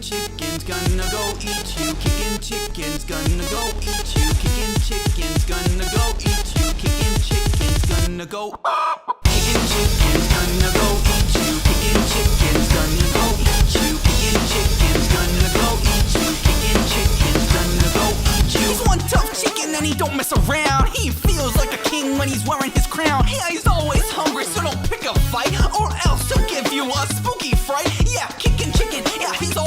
chicken's gonna go eat you. Kicking chicken's gonna go eat you. Kicking chicken's gonna go eat you. Kicking chicken's gonna go. Kicking chicken's gonna go eat you. Kicking chicken's gonna go eat you. Kicking chicken's gonna go eat you. Kicking chicken's gonna go eat you. He's one tough chicken and he don't mess around. He feels like a king when he's wearing his crown. Yeah, he's always hungry, so don't pick a fight, or else he'll give you a spooky